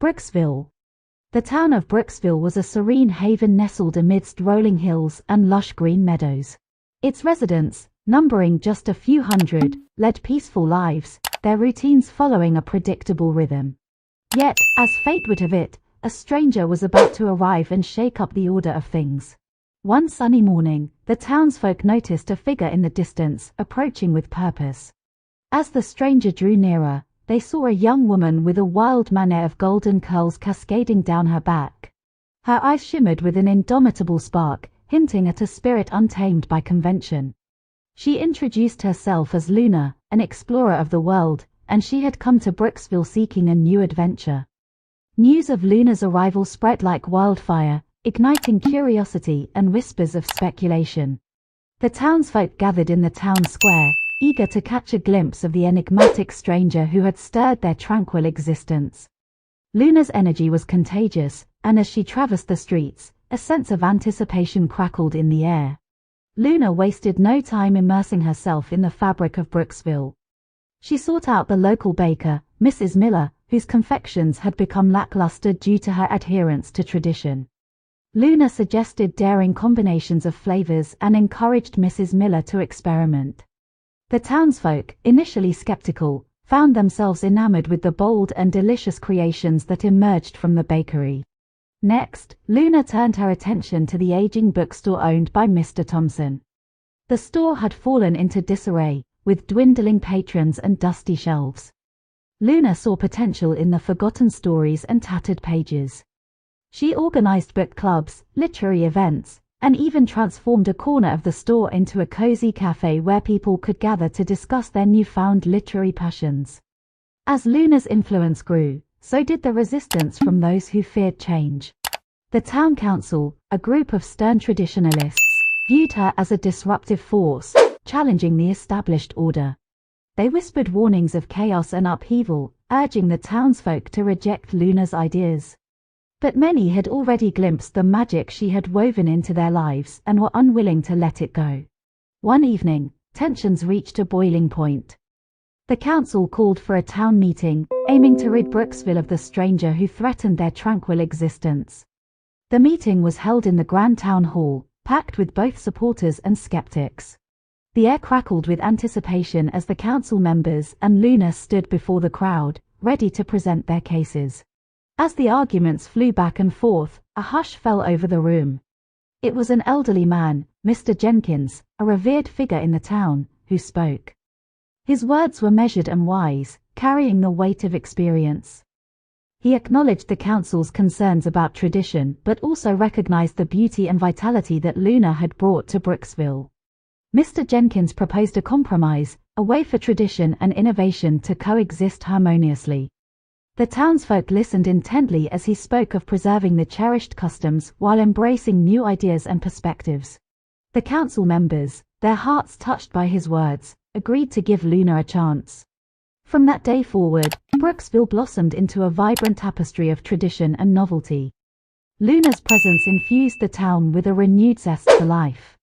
Brooksville. The town of Brooksville was a serene haven nestled amidst rolling hills and lush green meadows. Its residents, numbering just a few hundred, led peaceful lives, their routines following a predictable rhythm. Yet, as fate would have it, a stranger was about to arrive and shake up the order of things. One sunny morning, the townsfolk noticed a figure in the distance, approaching with purpose. As the stranger drew nearer, they saw a young woman with a wild mane of golden curls cascading down her back. Her eyes shimmered with an indomitable spark, hinting at a spirit untamed by convention. She introduced herself as Luna, an explorer of the world, and she had come to Brooksville seeking a new adventure. News of Luna's arrival spread like wildfire, igniting curiosity and whispers of speculation. The townsfolk gathered in the town square, eager to catch a glimpse of the enigmatic stranger who had stirred their tranquil existence. Luna's energy was contagious, and as she traversed the streets, a sense of anticipation crackled in the air. Luna wasted no time immersing herself in the fabric of Brooksville. She sought out the local baker, Mrs. Miller, whose confections had become lackluster due to her adherence to tradition. Luna suggested daring combinations of flavors and encouraged Mrs. Miller to experiment. The townsfolk, initially skeptical, found themselves enamored with the bold and delicious creations that emerged from the bakery. Next, Luna turned her attention to the aging bookstore owned by Mr. Thompson. The store had fallen into disarray, with dwindling patrons and dusty shelves. Luna saw potential in the forgotten stories and tattered pages. She organized book clubs, literary events, and even transformed a corner of the store into a cozy cafe where people could gather to discuss their newfound literary passions. As Luna's influence grew, so did the resistance from those who feared change. The town council, a group of stern traditionalists, viewed her as a disruptive force, challenging the established order. They whispered warnings of chaos and upheaval, urging the townsfolk to reject Luna's ideas. But many had already glimpsed the magic she had woven into their lives and were unwilling to let it go. One evening, tensions reached a boiling point. The council called for a town meeting, aiming to rid Brooksville of the stranger who threatened their tranquil existence. The meeting was held in the Grand Town Hall, packed with both supporters and skeptics. The air crackled with anticipation as the council members and Luna stood before the crowd, ready to present their cases. As the arguments flew back and forth, a hush fell over the room. It was an elderly man, Mr. Jenkins, a revered figure in the town, who spoke. His words were measured and wise, carrying the weight of experience. He acknowledged the council's concerns about tradition but also recognized the beauty and vitality that Luna had brought to Brooksville. Mr. Jenkins proposed a compromise, a way for tradition and innovation to coexist harmoniously. The townsfolk listened intently as he spoke of preserving the cherished customs while embracing new ideas and perspectives. The council members, their hearts touched by his words, agreed to give Luna a chance. From that day forward, Brooksville blossomed into a vibrant tapestry of tradition and novelty. Luna's presence infused the town with a renewed zest for life.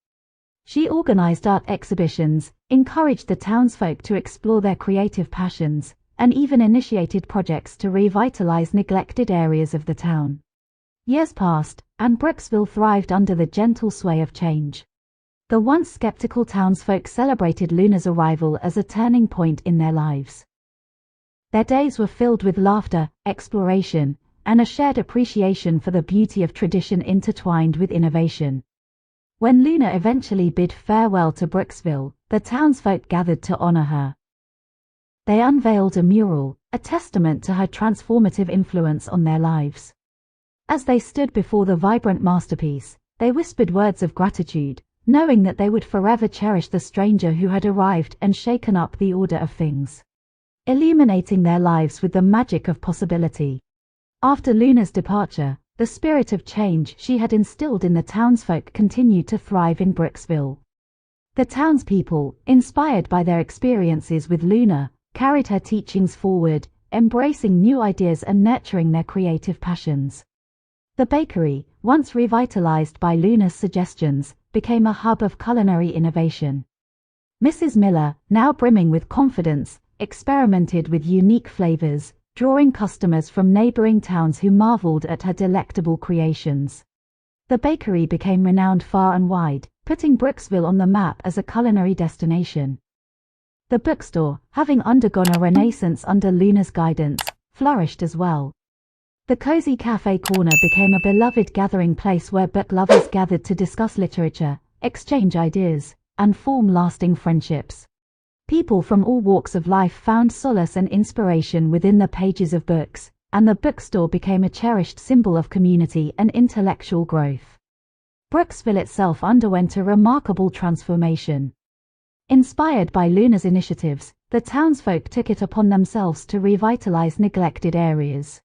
She organized art exhibitions, encouraged the townsfolk to explore their creative passions, and even initiated projects to revitalize neglected areas of the town. Years passed, and Brooksville thrived under the gentle sway of change. The once skeptical townsfolk celebrated Luna's arrival as a turning point in their lives. Their days were filled with laughter, exploration, and a shared appreciation for the beauty of tradition intertwined with innovation. When Luna eventually bid farewell to Brooksville, the townsfolk gathered to honor her. They unveiled a mural, a testament to her transformative influence on their lives. As they stood before the vibrant masterpiece, they whispered words of gratitude, knowing that they would forever cherish the stranger who had arrived and shaken up the order of things, illuminating their lives with the magic of possibility. After Luna's departure, the spirit of change she had instilled in the townsfolk continued to thrive in Brooksville. The townspeople, inspired by their experiences with Luna, carried her teachings forward, embracing new ideas and nurturing their creative passions. The bakery, once revitalized by Luna's suggestions, became a hub of culinary innovation. Mrs. Miller, now brimming with confidence, experimented with unique flavors, drawing customers from neighboring towns who marveled at her delectable creations. The bakery became renowned far and wide, putting Brooksville on the map as a culinary destination. The bookstore, having undergone a renaissance under Luna's guidance, flourished as well. The cozy cafe corner became a beloved gathering place where book lovers gathered to discuss literature, exchange ideas, and form lasting friendships. People from all walks of life found solace and inspiration within the pages of books, and the bookstore became a cherished symbol of community and intellectual growth. Brooksville itself underwent a remarkable transformation. Inspired by Luna's initiatives, the townsfolk took it upon themselves to revitalize neglected areas.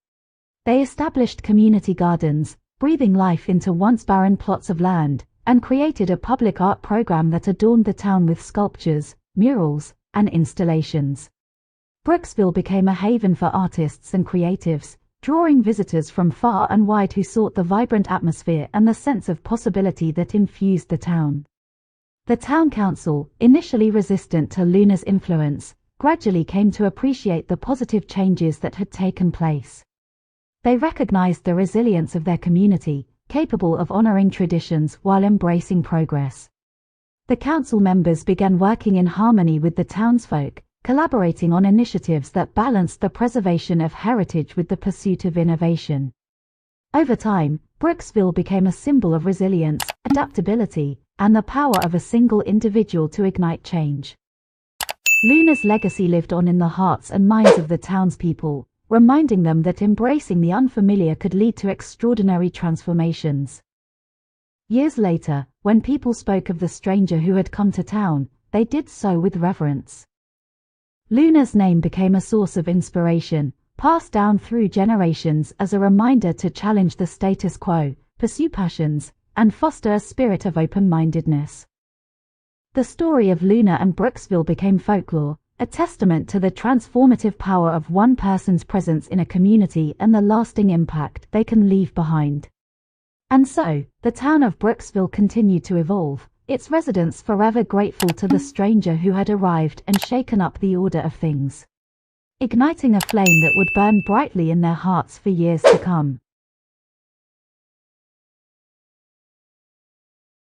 They established community gardens, breathing life into once barren plots of land, and created a public art program that adorned the town with sculptures, murals, and installations. Brooksville became a haven for artists and creatives, drawing visitors from far and wide who sought the vibrant atmosphere and the sense of possibility that infused the town. The town council, initially resistant to Luna's influence, gradually came to appreciate the positive changes that had taken place. They recognized the resilience of their community, capable of honoring traditions while embracing progress. The council members began working in harmony with the townsfolk, collaborating on initiatives that balanced the preservation of heritage with the pursuit of innovation. Over time, Brooksville became a symbol of resilience, adaptability, and the power of a single individual to ignite change. Luna's legacy lived on in the hearts and minds of the townspeople, reminding them that embracing the unfamiliar could lead to extraordinary transformations. Years later, when people spoke of the stranger who had come to town, they did so with reverence. Luna's name became a source of inspiration, passed down through generations as a reminder to challenge the status quo, pursue passions, and foster a spirit of open-mindedness. The story of Luna and Brooksville became folklore, a testament to the transformative power of one person's presence in a community and the lasting impact they can leave behind. And so, the town of Brooksville continued to evolve, its residents forever grateful to the stranger who had arrived and shaken up the order of things, igniting a flame that would burn brightly in their hearts for years to come.